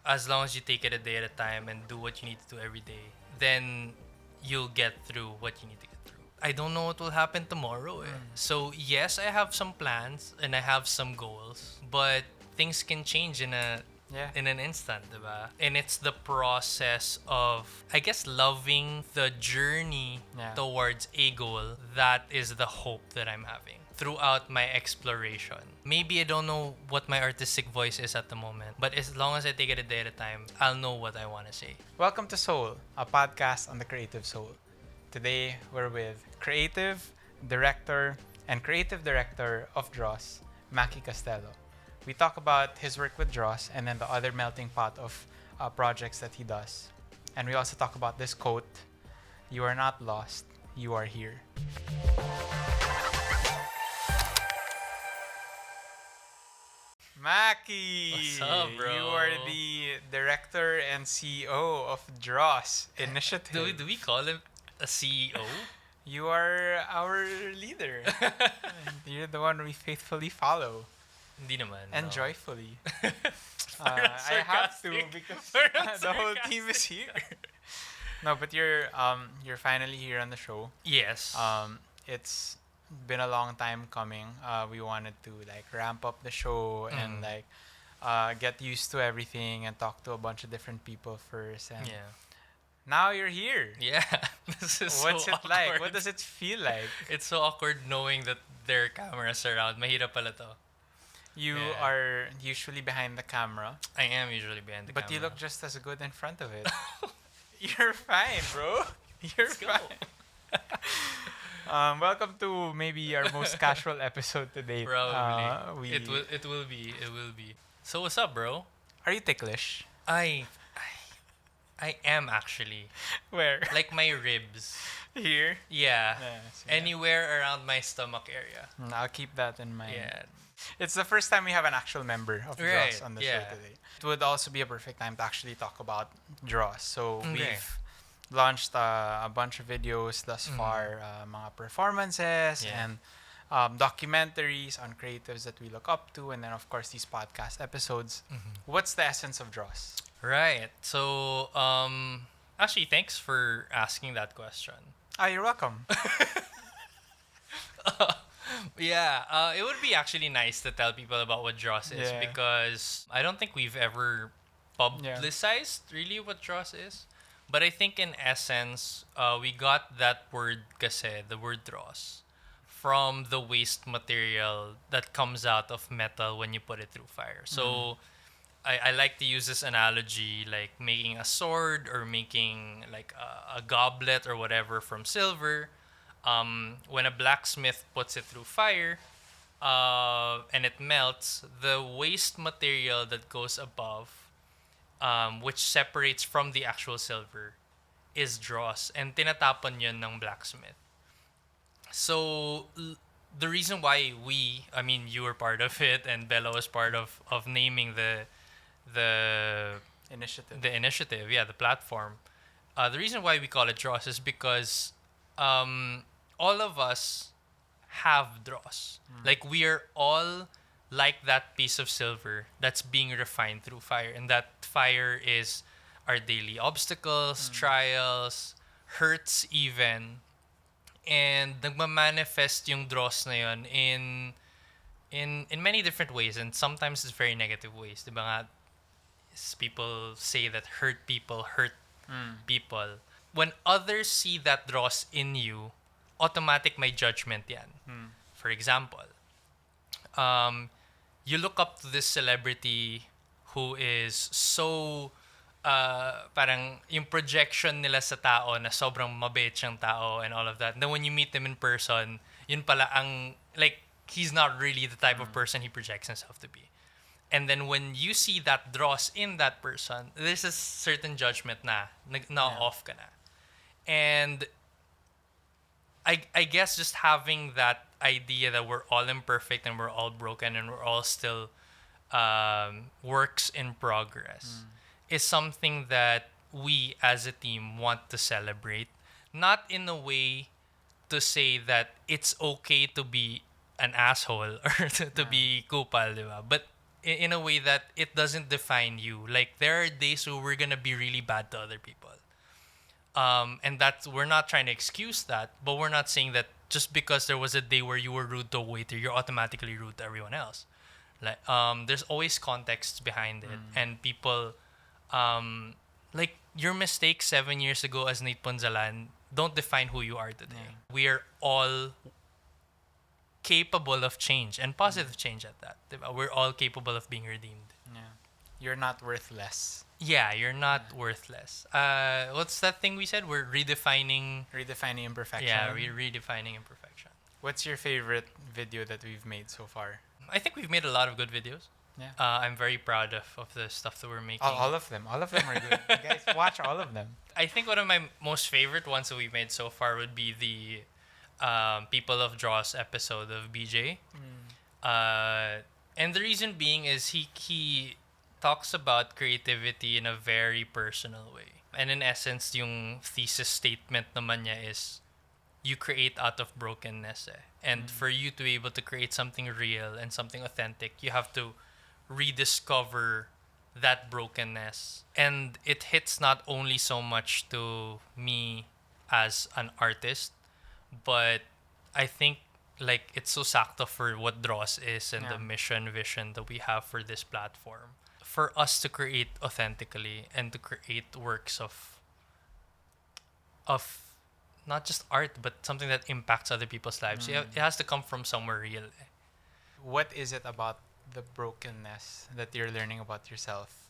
as long as you take it a day at a time and do what you need to do every day, then you'll get through what you need to get through. I don't know what will happen tomorrow. So yes, I have some plans and I have some goals, but things can change Yeah. in an instant, diba? And it's the process of, I guess, loving the journey Yeah. towards a goal. That is the hope that I'm having throughout my exploration. Maybe I don't know what my artistic voice is at the moment, but as long as I take it a day at a time, I'll know what I want to say. Welcome to Soul, a podcast on the creative soul. Today, we're with creative director of Dross, Maqui Castelo. We talk about his work with Dross and then the other melting pot of projects that he does. And we also talk about this quote: "You are not lost, you are here." Maki! What's up, bro? You are the director and CEO of Dross Initiative. Do we call him a CEO? You are our leader. You're the one we faithfully follow Hindi naman. and no. joyfully. Parang I have to sarcastic. because Parang the whole team is here. No, but you're finally here on the show. Yes. It's been a long time coming. We wanted to like ramp up the show and like get used to everything and talk to a bunch of different people first. And yeah. now you're here. Yeah. This is What's so it like? awkward. What does it feel like? It's so awkward knowing that there are cameras around. Mahirap pala to. You Yeah. are usually behind the camera, I am usually behind the but you camera. look just as good in front of it. You're fine, bro. You're Let's go. fine. Welcome to maybe our most casual episode today. Probably. It will be. So what's up, bro? Are you ticklish? I I am actually. Where? Like my ribs. Here? Yeah. Yes, yeah. Anywhere around my stomach area. I'll keep that in mind. Yeah. It's the first time we have an actual member of Right, Dross on the yeah. show today. It would also be a perfect time to actually talk about Dross. So Okay. we've launched a bunch of videos thus far, mga performances Yeah. and documentaries on creatives that we look up to, and then of course these podcast episodes. What's the essence of Dross? Right. So actually thanks for asking that question. Ah, you're welcome. Yeah, it would be actually nice to tell people about what Dross is Yeah. because I don't think we've ever publicized really what Dross is. But I think in essence, we got that word kasi, the word Dross, from the waste material that comes out of metal when you put it through fire. So I like to use this analogy like making a sword or making like a goblet or whatever from silver. When a blacksmith puts it through fire and it melts, the waste material that goes above, which separates from the actual silver, is dross. And tinatapon yun ng blacksmith. So, the reason why you were part of it and Bella was part of naming the Initiative. initiative, yeah, the platform. The reason why we call it dross is because all of us have dross. Like we are all like that piece of silver that's being refined through fire, and that fire is our daily obstacles, trials, hurts even, and nagmamanifest yung dross na yun in many different ways, and sometimes it's very negative ways. Diba nga, people say that hurt people hurt people. When others see that dross in you, automatic may judgment yan. For example, you look up to this celebrity who is so parang yung projection nila sa tao na sobrang mabait siyang tao and all of that. And then when you meet them in person, yun pala ang like he's not really the type of person he projects himself to be. And then when you see that dross in that person, there's a certain judgment na off ka na. And I guess just having that idea that we're all imperfect and we're all broken and we're all still works in progress is something that we as a team want to celebrate. Not in a way to say that it's okay to be an asshole or to be kupal, di ba? But in a way that it doesn't define you. Like there are days where we're gonna be really bad to other people. And that's we're not trying to excuse that, but we're not saying that just because there was a day where you were rude to a waiter, you're automatically rude to everyone else. Like there's always context behind it, and people like your mistakes 7 years ago as Nate Punzalan don't define who you are today. Yeah. We are all capable of change and positive change at that. We're all capable of being redeemed. Yeah. You're not worthless. Yeah, you're not worthless. What's that thing we said? We're redefining Imperfection. Yeah, we're redefining imperfection. What's your favorite video that we've made so far? I think we've made a lot of good videos. Yeah. I'm very proud of the stuff that we're making. All of them. All of them are good. Guys, watch all of them. I think one of my most favorite ones that we've made so far would be the People of Dross episode of BJ. And the reason being is he talks about creativity in a very personal way. And in essence, yung thesis statement naman niya is you create out of brokenness. And for you to be able to create something real and something authentic, you have to rediscover that brokenness. And it hits not only so much to me as an artist, but I think like it's so sakto for what Dross is and the mission vision that we have for this platform. For us to create authentically and to create works of not just art but something that impacts other people's lives. It has to come from somewhere real. What is it about the brokenness that you're learning about yourself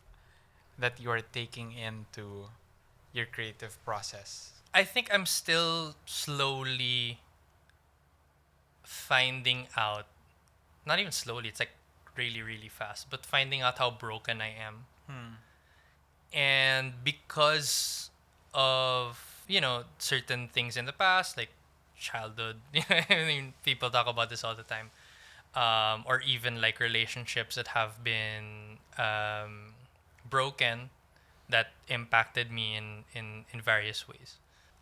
that you are taking into your creative process? I think I'm still slowly finding out, not even slowly, it's like really, really fast, but finding out how broken I am. And because of, certain things in the past, like childhood, I mean, people talk about this all the time, or even like relationships that have been broken that impacted me in various ways.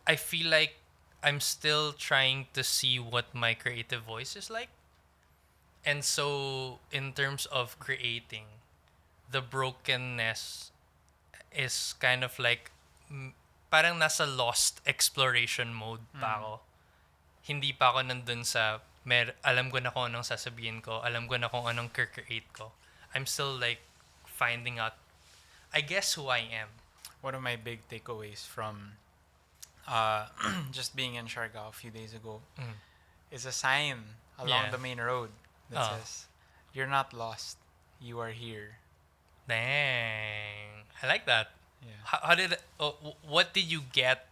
I feel like I'm still trying to see what my creative voice is like. And so, in terms of creating, the brokenness is kind of like, parang nasa lost exploration mode pa ako. Hindi pa ako nandun sa, alam ko na kung anong sasabihin ko, alam ko na kung anong create ko. I'm still like finding out, I guess, who I am. One of my big takeaways from just being in Siargao a few days ago is a sign along the main road that says, "You're not lost, you are here." Dang, I like that. Yeah. How did? What did you get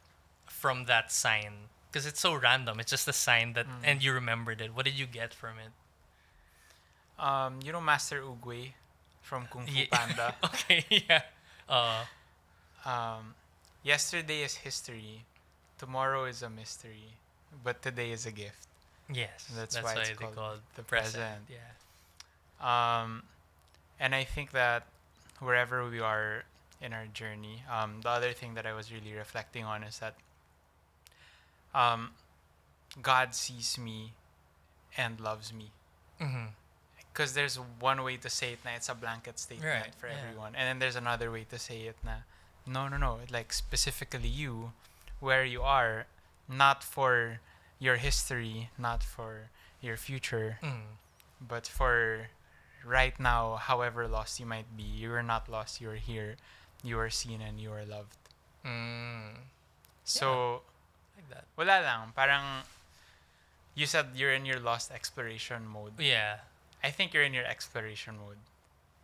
from that sign? Because it's so random. It's just a sign that, and you remembered it. What did you get from it? Master Oogway from Kung Fu Panda. Okay, yeah. Yesterday is history, tomorrow is a mystery, but today is a gift. Yes, that's why it's they called the present. present. Yeah. And I think that wherever we are in our journey, the other thing that I was really reflecting on is that God sees me and loves me. Because there's one way to say it na it's a blanket statement for everyone. And then there's another way to say it na no. Like specifically you, where you are, not for your history, not for your future, but for right now, however lost you might be, you are not lost, you are here, you are seen and you are loved. So, like that. Wala lang. Parang, you said you're in your lost exploration mode. Yeah. I think you're in your exploration mode.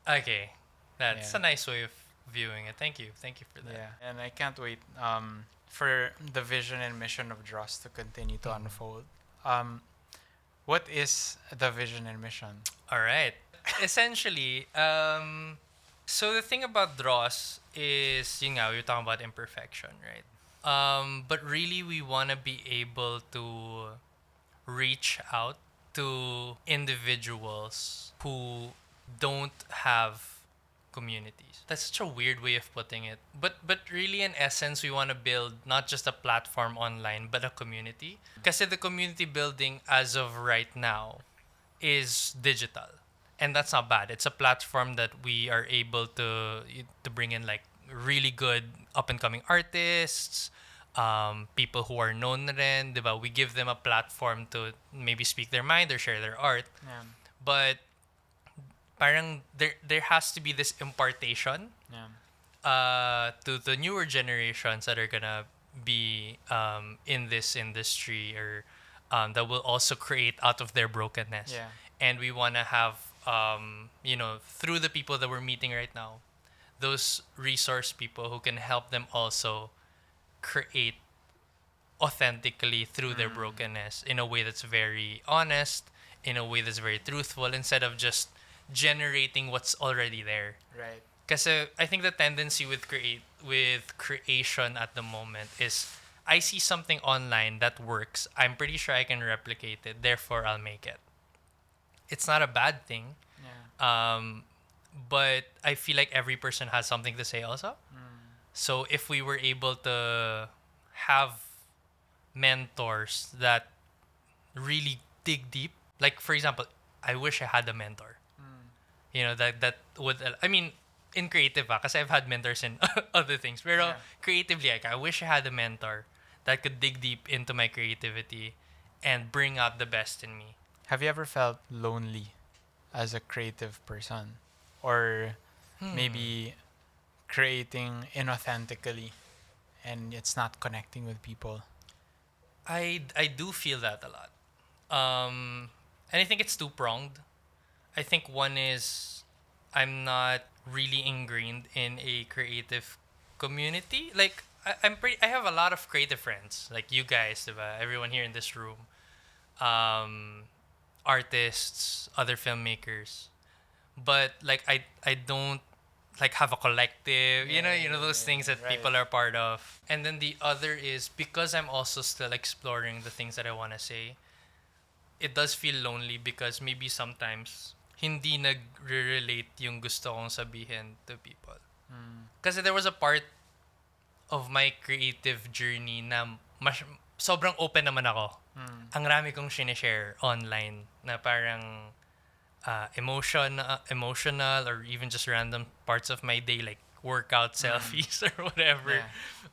Okay. That's a nice way of viewing it. Thank you. Thank you for that. Yeah. And I can't wait for the vision and mission of Dross to continue to unfold. What is the vision and mission? All right. Essentially, so the thing about Dross is, we were talking about imperfection, right? But really, we want to be able to reach out to individuals who don't have communities. That's such a weird way of putting it. But really, in essence, we want to build not just a platform online, but a community. Because the community building as of right now is digital. and that's not bad. It's a platform that we are able to bring in like really good up and coming artists, people who are known na rin, diba? We give them a platform to maybe speak their mind or share their art. Yeah. But parang there has to be this impartation to the newer generations that are gonna be in this industry, or that will also create out of their brokenness. Yeah. And we want to have through the people that we're meeting right now, those resource people who can help them also create authentically through their brokenness in a way that's very honest, in a way that's very truthful, instead of just generating what's already there. Right. Because I think the tendency with creation at the moment is, I see something online that works. I'm pretty sure I can replicate it. Therefore, I'll make it. It's not a bad thing. Yeah. But I feel like every person has something to say also. So if we were able to have mentors that really dig deep, like for example, I wish I had a mentor. That would, I mean, in creative, because I've had mentors in other things. Pero creatively, like, I wish I had a mentor that could dig deep into my creativity and bring out the best in me. Have you ever felt lonely as a creative person? Or maybe creating inauthentically and it's not connecting with people? I do feel that a lot. And I think it's two-pronged. I think one is I'm not really ingrained in a creative community. Like I have a lot of creative friends, like you guys, diba? Everyone here in this room, artists, other filmmakers. But like I don't like have a collective, those things that right. people are part of. And then the other is because I'm also still exploring the things that I want to say. It does feel lonely because maybe sometimes hindi nag-relate yung gusto kong sabihin to people. Kasi there was a part of my creative journey na sobrang open naman ako. Ang rami kong sinishare online na parang emotional, or even just random parts of my day, like workout selfies or whatever.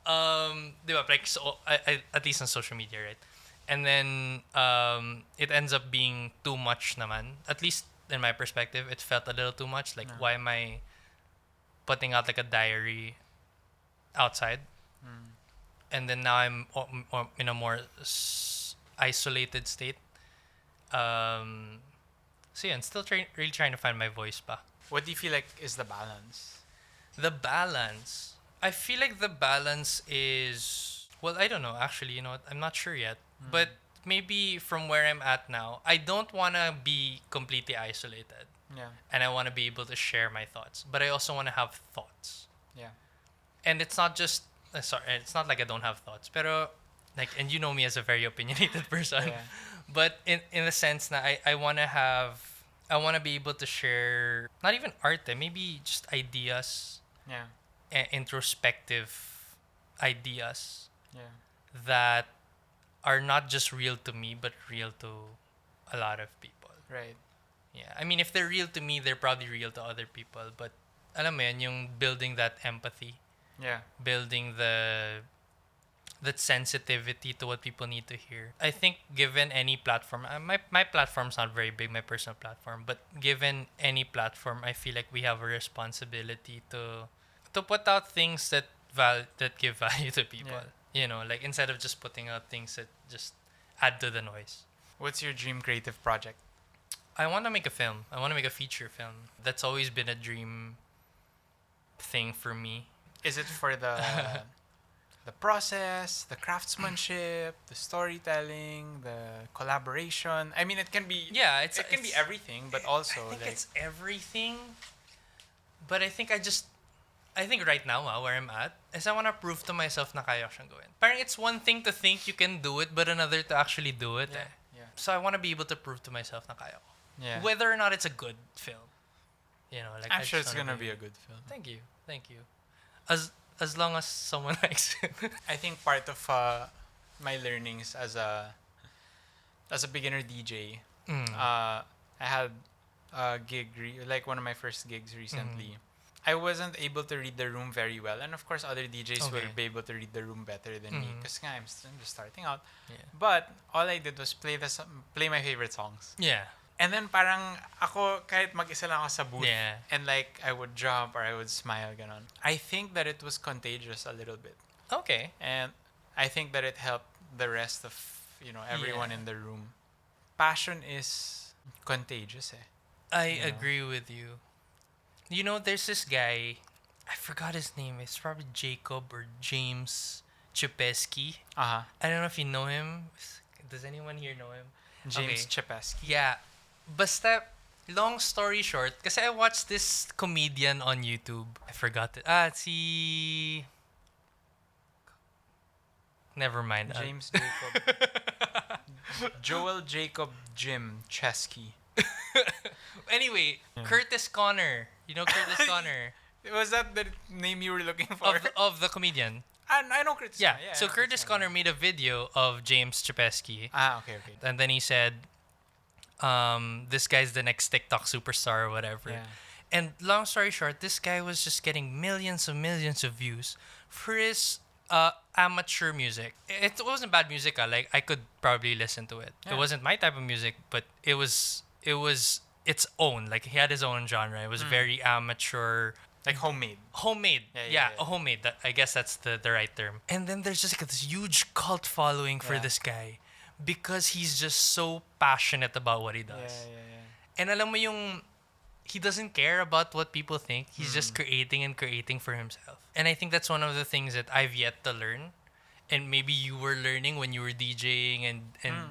Diba? Like, so, at least on social media, right? And then it ends up being too much naman. At least in my perspective, it felt a little too much. Like, why am I putting out like a diary outside? And then now I'm in a more isolated state. So yeah, I'm still really trying to find my voice pa. What do you feel like is the balance? The balance. I feel like the balance is, well, I don't know actually, I'm not sure yet. But maybe from where I'm at now, I don't want to be completely isolated. Yeah. And I want to be able to share my thoughts, but I also want to have thoughts. Yeah. And it's not just sorry, it's not like I don't have thoughts, pero like, and you know me as a very opinionated person. Yeah. But in the sense that I want to be able to share not even art, maybe just ideas, introspective ideas that are not just real to me but real to a lot of people. Right. Yeah. I mean, if they're real to me, they're probably real to other people, but alam mo yan, yung building that empathy. Yeah. Building that sensitivity to what people need to hear. I think given any platform, my platform's not very big, my personal platform, but given any platform, I feel like we have a responsibility to put out things that give value to people. Like instead of just putting out things that just add to the noise. What's your dream creative project? I want to make a film. I want to make a feature film. That's always been a dream thing for me. Is it for the the process, the craftsmanship, the storytelling, the collaboration? I mean, it can be it can be everything, but also I think it's everything. But I think right now where I'm at is I want to prove to myself na kaya ko siyang gawin. Parang it's one thing to think you can do it, but another to actually do it. So I want to be able to prove to myself na kaya ko. Yeah. Whether or not it's a good film. Like I'm sure it's gonna be a good film. Thank you. As long as someone likes it. I think part of my learnings as a beginner DJ, I had like one of my first gigs recently, I wasn't able to read the room very well, and of course other DJs will be able to read the room better than me because I'm just starting out. Yeah. But all I did was play my favorite songs. Yeah. And then parang ako kahit mag-isa lang ako sa booth, Yeah. and like I would jump or I would smile ganon. I think that it was contagious a little bit. Okay. And I think that it helped the rest of everyone in the room. Passion is contagious. I agree with you. You know, there's this guy, I forgot his name. It's probably Jacob or James Chipesky. I don't know if you know him. Does anyone here know him? James Chipesky. Yeah. Basta, long story short, kasi I watched this comedian on YouTube. I forgot it. Never mind. James Jacob. Joel Jacob Jim Chesky. Anyway, Curtis Connor. You know Curtis Connor? Was that the name you were looking for? Of the comedian. I know Curtis Yeah. Connor. Yeah, So Curtis Connor made a video of James Chipesky. Okay. And then he said, this guy's the next TikTok superstar or whatever. Yeah. And long story short, this guy was just getting millions of views for his amateur music. It wasn't bad music. Like I could probably listen to it. Yeah. It wasn't my type of music, but it was its own. Like he had his own genre. It was very amateur. Like homemade. Yeah, homemade. I guess that's the right term. And then there's just like this huge cult following for this guy because he's just so passionate about what he does. And alam mo yung he doesn't care about what people think. He's just creating for himself. And I think that's one of the things that I've yet to learn. And maybe you were learning when you were DJing and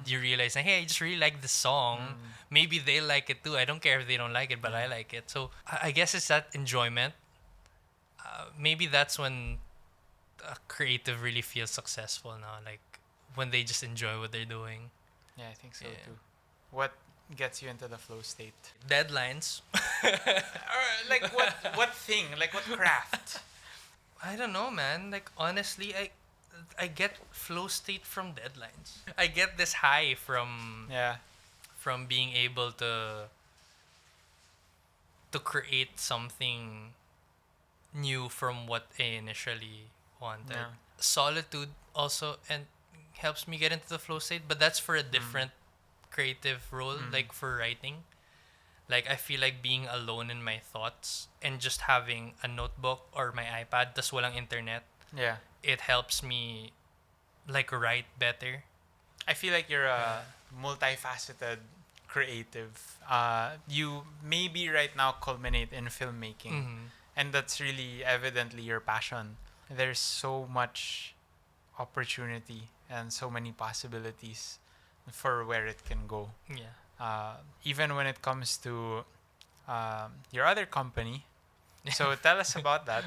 you realized, hey, I just really like this song. Maybe they like it too. I don't care if they don't like it, but I like it. So I guess it's that enjoyment. Maybe that's when a creative really feels successful now. Like when they just enjoy what they're doing. Yeah, I think so too. What gets you into the flow state? Deadlines. Or like what thing? Like what craft? I don't know, man. Like honestly, I get flow state from deadlines. I get this high from being able to create something new from what I initially wanted. Yeah. Solitude also and helps me get into the flow state, but that's for a different creative role, like for writing. Like I feel like being alone in my thoughts and just having a notebook or my iPad, tas walang internet. Yeah. It helps me like write better. I feel like you're a multifaceted creative. You maybe right now culminate in filmmaking. And that's really evidently your passion. There's so much opportunity and so many possibilities for where it can go. Yeah. Even when it comes to your other company. So tell us about that.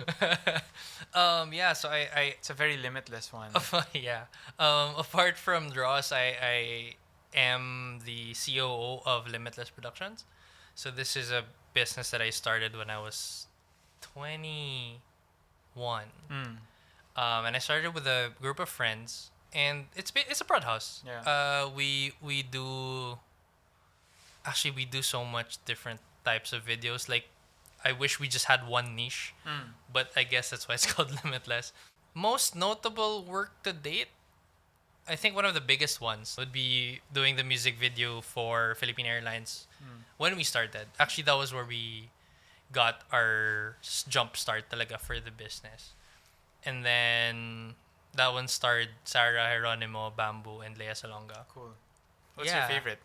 Yeah, so I It's a very limitless one. yeah. Apart from Dross, I am the COO of Limitless Productions. So this is a business that I started when I was 21. And I started with a group of friends, and it's a broad house. Yeah. We do so much different types of videos. Like I wish we just had one niche, but I guess that's why it's called Limitless. Most notable work to date, I think one of the biggest ones would be doing the music video for Philippine Airlines when we started. Actually, that was where we got our jump start talaga for the business. And then that one starred Sarah Geronimo, Bamboo, and Lea Salonga. Cool. What's your favorite?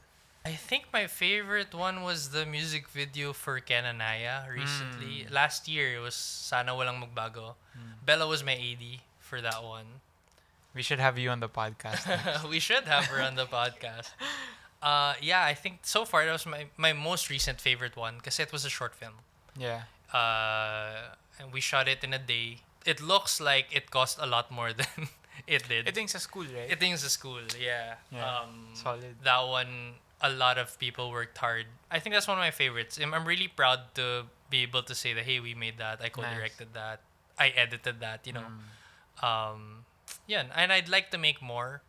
I think my favorite one was the music video for Ken Anaya recently. Last year, it was Sana Walang Magbago. Bella was my AD for that one. We should have you on the podcast. We should have her on the podcast. Yeah, I think so far that was my most recent favorite one because it was a short film. Yeah. And we shot it in a day. It looks like it cost a lot more than it did. It thing's a school, right? It thing's a school, yeah. Solid. That one, a lot of people worked hard. I think that's one of my favorites. I'm really proud to be able to say that, hey, we made that. I co-directed that. I edited that, you know. Yeah, and I'd like to make more.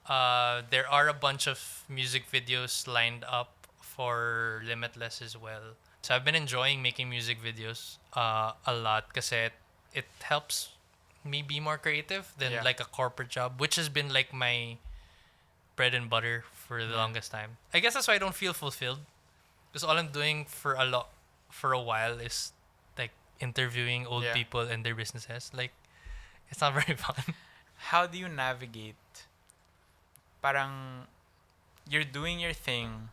There are a bunch of music videos lined up for Limitless as well. So I've been enjoying making music videos a lot kasi it helps me be more creative than like a corporate job, which has been like my bread and butter for the longest time. I guess that's why I don't feel fulfilled, because all I'm doing for a while is like interviewing old people and their businesses. Like, it's not very fun. How do you navigate? Parang you're doing your thing.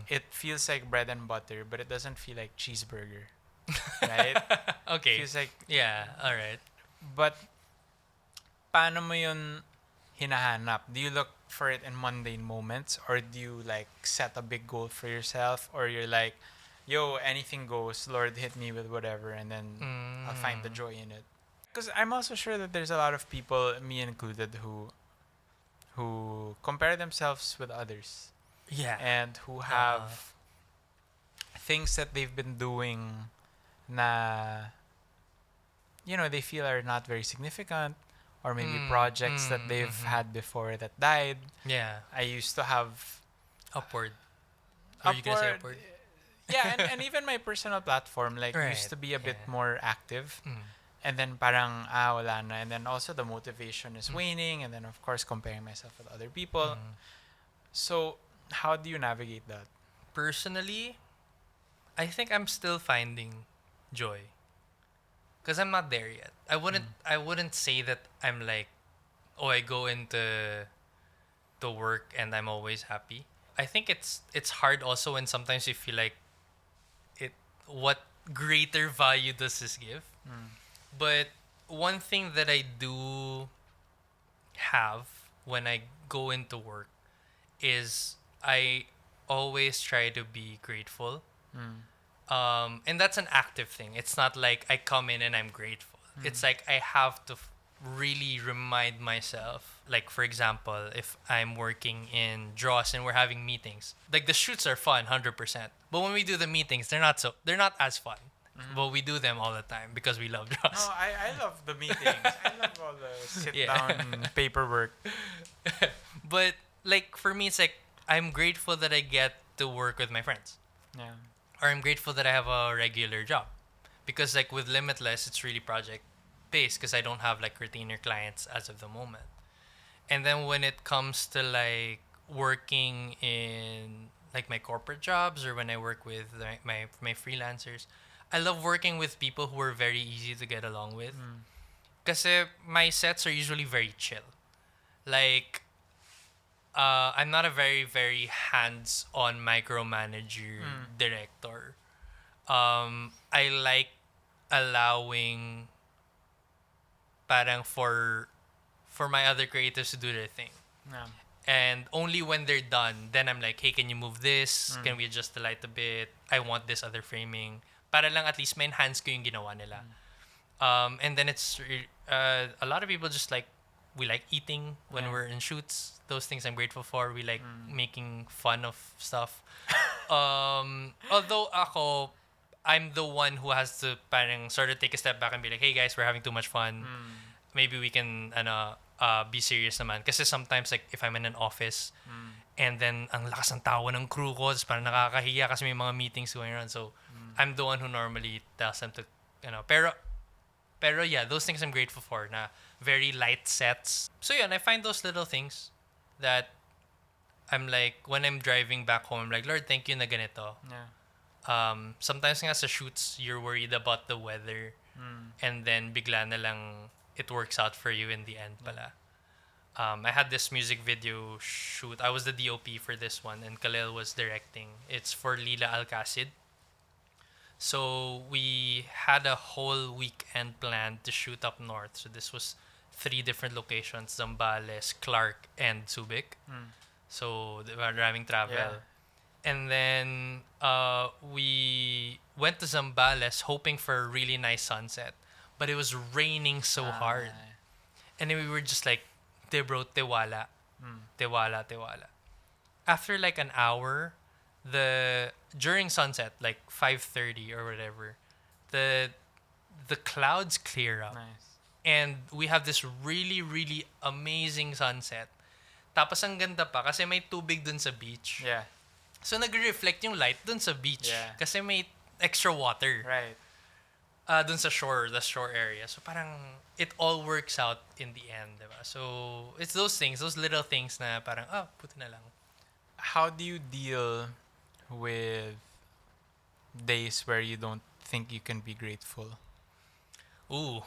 It feels like bread and butter, but it doesn't feel like cheeseburger, right? Okay. It feels like all right. But paano mo yun hinahanap? Do you look for it in mundane moments, or do you like set a big goal for yourself, or you're like, yo, anything goes, Lord, hit me with whatever, and then I'll find the joy in it? Because I'm also sure that there's a lot of people, me included, who compare themselves with others. Yeah. And who have things that they've been doing na, you know, they feel are not very significant, or maybe projects that they've had before that died. Yeah. I used to have Upward. Are you gonna say upward? Yeah, and even my personal platform used to be a bit more active. And then parang wala na. And then also the motivation is waning, and then of course comparing myself with other people. So how do you navigate that? Personally, I think I'm still finding joy, because I'm not there yet. I wouldn't say that I'm like, oh, I go into the work and I'm always happy. I think it's hard also when sometimes you feel like what greater value does this give? But one thing that I do have when I go into work is I always try to be grateful. And that's an active thing. It's not like I come in and I'm grateful. It's like I have to really remind myself. Like, for example, if I'm working in Dross and we're having meetings, like the shoots are fun, 100%. But when we do the meetings, they're not as fun. But we do them all the time because we love Dross. No, I love the meetings. I love all the sit-down paperwork. But, like, for me, it's like, I'm grateful that I get to work with my friends. Yeah. Or I'm grateful that I have a regular job. Because, like, with Limitless, it's really project-based because I don't have, like, retainer clients as of the moment. And then when it comes to, like, working in, like, my corporate jobs, or when I work with my freelancers, I love working with people who are very easy to get along with. Because my sets are usually very chill. Like, I'm not a very, very hands-on micromanager director. I like allowing parang for my other creatives to do their thing. Yeah. And only when they're done, then I'm like, hey, can you move this? Can we adjust the light a bit? I want this other framing. Para lang at least ma-enhance ko yung ginawa nila. And then it's a lot of people just like, we like eating when we're in shoots. Those things I'm grateful for. We like making fun of stuff. Although ako, I'm the one who has to parang sort of take a step back and be like, hey guys, we're having too much fun. Maybe we can be serious naman. Kasi sometimes like if I'm in an office and then ang lakas ng tawa ng crew ko, it's parang nakakahiya kasi may mga meetings going on. So I'm the one who normally tells them to, pero yeah, those things I'm grateful for na very light sets. So yeah, and I find those little things that I'm like, when I'm driving back home, I'm like, Lord, thank you na ganito. Yeah. Sometimes nga sa shoots, you're worried about the weather. And then bigla na lang it works out for you in the end pala. I had this music video shoot. I was the DOP for this one and Khalil was directing. It's for Lila Alcacid. So we had a whole weekend planned to shoot up north. So this was 3 different locations, Zambales, Clark, and Subic. So they were driving travel. Yeah. And then we went to Zambales hoping for a really nice sunset. But it was raining so hard. And then we were just like, te bro, tiwala. Tiwala. After like an hour, during sunset, like 5:30 or whatever, the clouds clear up. Nice. And we have this really, really amazing sunset. Tapos ang ganda pa kasi may tubig dun sa beach. Yeah. So nagre-reflect yung light dun sa beach. Yeah. Kasi may extra water. Right. Dun sa shore, the shore area. So parang it all works out in the end, diba? So it's those things, those little things na parang, puti na lang. How do you deal with days where you don't think you can be grateful? Ooh.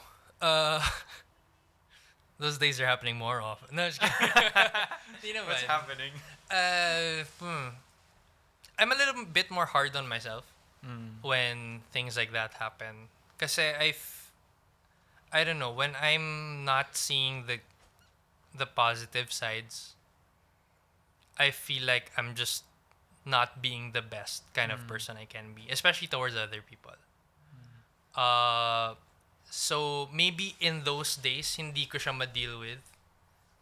Those days are happening more often. No, just kidding. Di naman. What's happening? I'm a little bit more hard on myself Mm. when things like that happen. Kasi I don't know, when I'm not seeing the positive sides, I feel like I'm just not being the best kind of person I can be, especially towards other people. So maybe in those days hindi ko siya ma-deal with,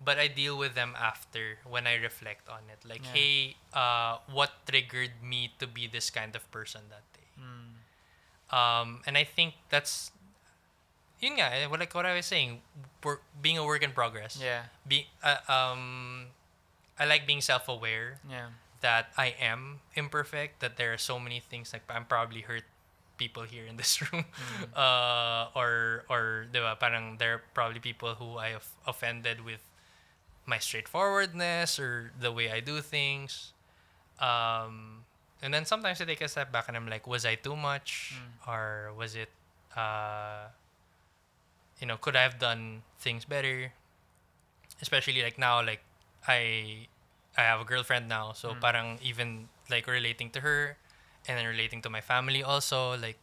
but I deal with them after when I reflect on it. Like, hey, what triggered me to be this kind of person that day? And I think that's yun nga, like what I was saying, being a work in progress. Yeah. I like being self-aware Yeah. that I am imperfect, that there are so many things, like I'm probably hurt people here in this room. Or diba, parang there are probably people who I have offended with my straightforwardness or the way I do things. And then sometimes I take a step back and I'm like, was I too much? Or was it, could I have done things better? Especially like now, like I have a girlfriend now, so parang even like relating to her and then relating to my family also, like,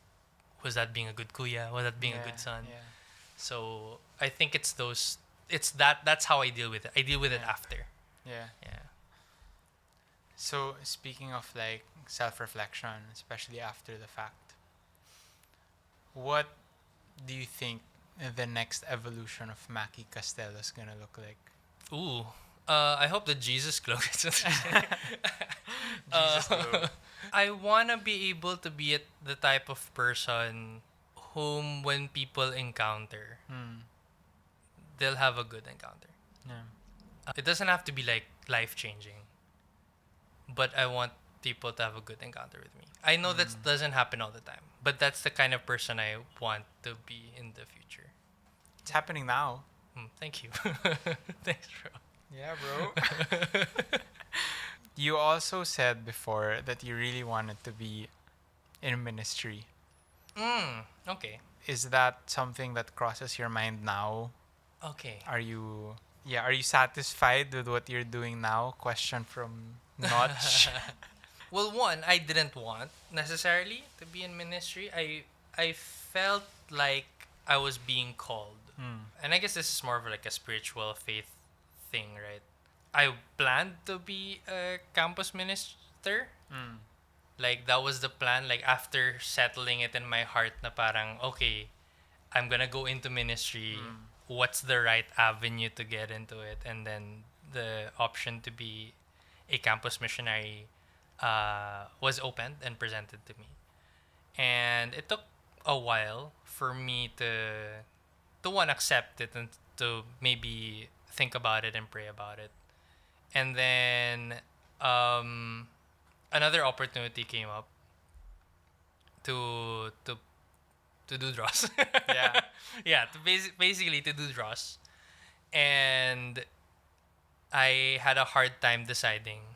was that being a good kuya? Was that being a good son? Yeah. So I think that's how I deal with it. I deal with it after. Yeah. Yeah. So speaking of like self-reflection, especially after the fact, what do you think the next evolution of Maqui Castelo is gonna look like? Ooh. I hope the Jesus glow gets Jesus Uh, glow. I wanna be able to be the type of person whom when people encounter, they'll have a good encounter. Yeah. It doesn't have to be like life changing, but I want people to have a good encounter with me. I know that doesn't happen all the time, but that's the kind of person I want to be in the future. It's happening now. Thank you. Thanks, bro. Yeah, bro. You also said before that you really wanted to be in ministry. Okay. Is that something that crosses your mind now? Okay. Are you satisfied with what you're doing now? Question from Notch. Well, one, I didn't want necessarily to be in ministry. I felt like I was being called. And I guess this is more of like a spiritual faith thing, right? I planned to be a campus minister. Like, that was the plan. Like, after settling it in my heart na parang, okay, I'm gonna go into ministry. What's the right avenue to get into it? And then the option to be a campus missionary was opened and presented to me. And it took a while for me to one, accept it and to maybe think about it and pray about it. And then another opportunity came up to do Dross. Yeah. Yeah, basically to do Dross. And I had a hard time deciding.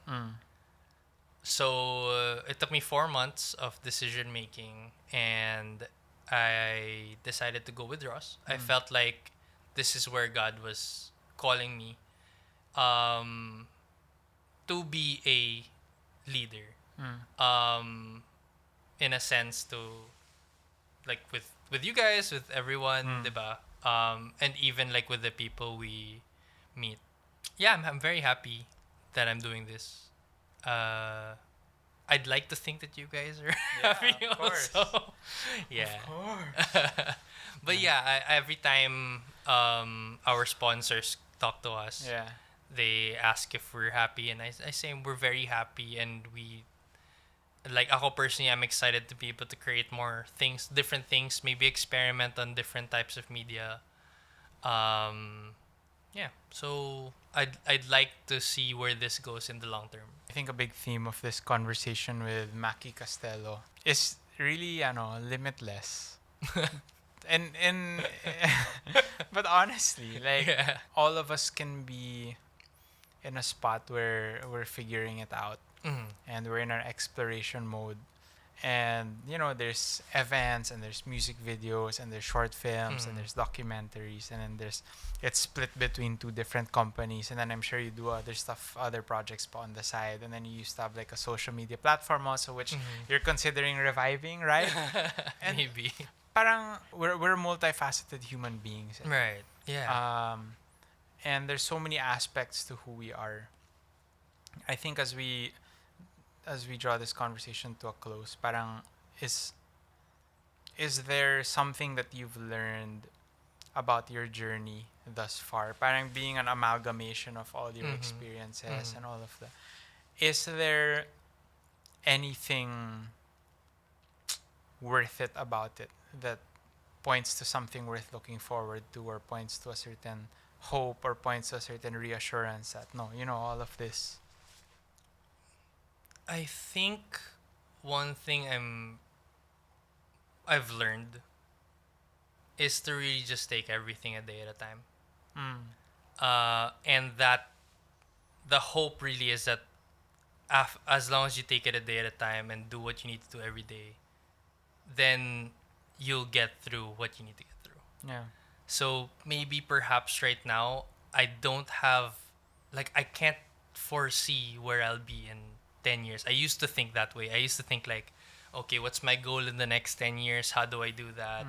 So it took me 4 months of decision making, and I decided to go with Dross. I felt like this is where God was calling me to be a leader. In a sense, to like with you guys, with everyone, diba? And even like with the people we meet. Yeah, I'm very happy that I'm doing this. I'd like to think that you guys are happy of course. also. Yeah. Of course. But yeah, every time our sponsors talk to us, Yeah. they ask if we're happy, and I say we're very happy, and we, like, ako personally, I'm excited to be able to create more things, different things, maybe experiment on different types of media. Yeah, yeah. So I'd like to see where this goes in the long term. I think a big theme of this conversation with Maqui Castelo is really, limitless. and but honestly, like Yeah. all of us can be in a spot where we're figuring it out Mm. and we're in our exploration mode. And there's events and there's music videos and there's short films and Mm. there's documentaries, and then it's split between two different companies, and then I'm sure you do other stuff, other projects on the side, and then you used to have like a social media platform also, which you're considering reviving, right? And Maybe. parang we're multifaceted human beings, Right. Yeah. and there's so many aspects to who we are. I think as we draw this conversation to a close, parang is is there something that you've learned about your journey thus far? Parang being an amalgamation of all your experiences and all of that. Is there anything worth it about it that points to something worth looking forward to, or points to a certain hope, or points to a certain reassurance that no, all of this. I think one thing I've learned is to really just take everything a day at a time. Mm. And that the hope really is that as long as you take it a day at a time and do what you need to do every day, then you'll get through what you need to get through. Yeah. So maybe perhaps right now I don't have, like, I can't foresee where I'll be in 10 years. I used to think that way. I used to think like, okay, what's my goal in the next 10 years? How do I do that?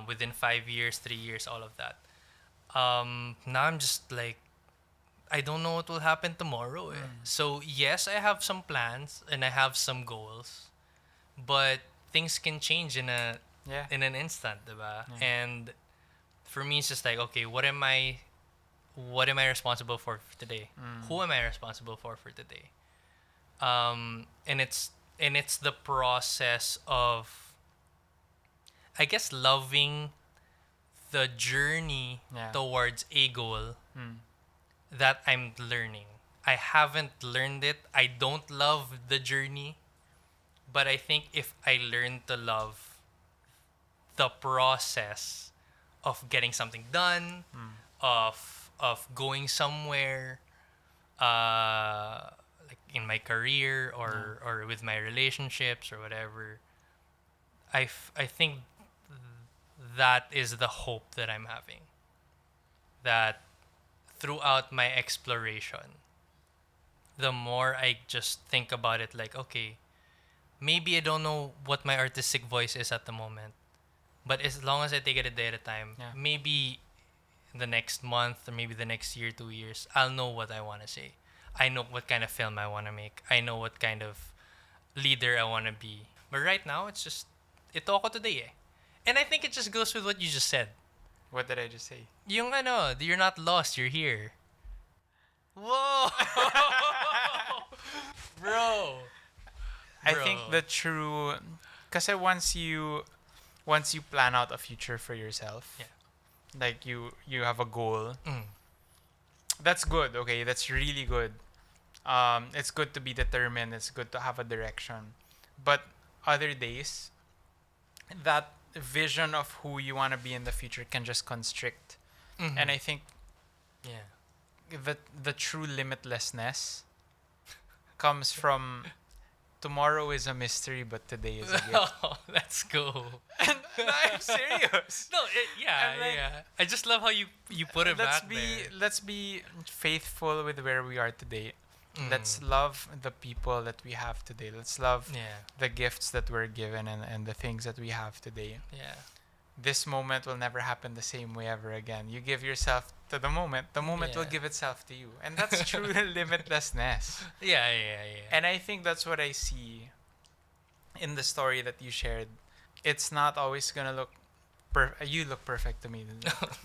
Within 5 years, 3 years, all of that. Now I'm just like, I don't know what will happen tomorrow. So yes, I have some plans and I have some goals, but things can change Yeah. in an instant, diba? Yeah. And for me, it's just like, okay, what am I responsible for today? Who am I responsible for today? And it's the process of, I guess, loving the journey Yeah. towards a goal Mm. that I'm learning. I haven't learned it. I don't love the journey, but I think if I learn to love the process of getting something done, of going somewhere, like in my career or with my relationships or whatever, I think that is the hope that I'm having. That throughout my exploration, the more I just think about it, like, okay, maybe I don't know what my artistic voice is at the moment, but as long as I take it a day at a time, Yeah. maybe the next month or maybe the next year, 2 years, I'll know what I want to say. I know what kind of film I want to make. I know what kind of leader I want to be. But right now, it's just, ito ako today eh. And I think it just goes with what you just said. What did I just say? Yung you're not lost, you're here. Whoa! Bro! I think the true, kasi once you plan out a future for yourself, Yeah. like you have a goal, Mm. that's good. Okay, that's really good. It's good to be determined. It's good to have a direction. But other days, that vision of who you want to be in the future can just constrict. Mhm. And I think Yeah. the true limitlessness comes from tomorrow is a mystery, but today is a gift. Oh, let's go. No, I'm serious. No, yeah, I'm like, yeah. I just love how you put it back let's be faithful with where we are today. there. Let's love the people that we have today. Let's love Yeah, the gifts that we're given, and the things that we have today. yeah. This moment will never happen the same way ever again. You give yourself to the moment will Yeah. give itself to you. And that's true limitlessness. Yeah, yeah, yeah. And I think that's what I see in the story that you shared. It's not always going to look you look perfect to me.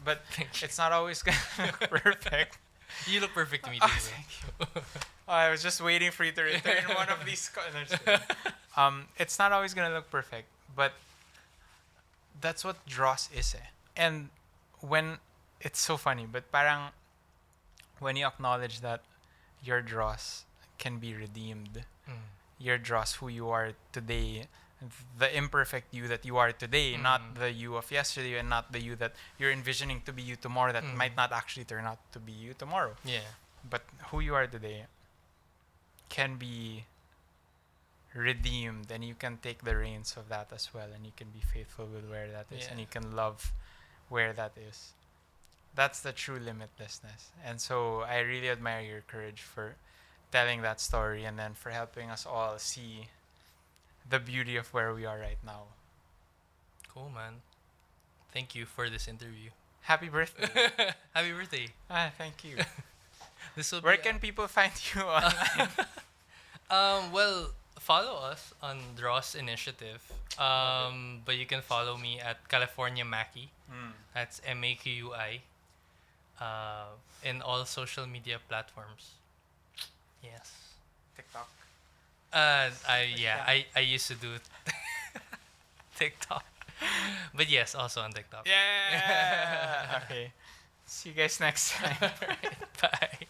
But Thank you. it's not always going to look perfect. You look perfect to me Oh, too. thank you. Oh, I was just waiting for you to return one of these. No, just kidding. It's not always gonna look perfect, but that's what Dross is. And when it's so funny, but parang when you acknowledge that your dross can be redeemed, your dross, who you are today, the imperfect you that you are today, not the you of yesterday, and not the you that you're envisioning to be you tomorrow that might not actually turn out to be you tomorrow. Yeah. But who you are today can be redeemed, and you can take the reins of that as well, and you can be faithful with where that is, and you can love where that is. That's the true limitlessness. And so I really admire your courage for telling that story, and then for helping us all see the beauty of where we are right now. Cool, man. Thank you for this interview. Happy birthday. Happy birthday. Thank you. Where can people find you online? Well, follow us on Dross Initiative. But you can follow me at California Maqui. That's MAQUI. In all social media platforms. Yes. TikTok. I used to do TikTok. But yes, also on TikTok. Yeah. Okay. See you guys next time. Bye.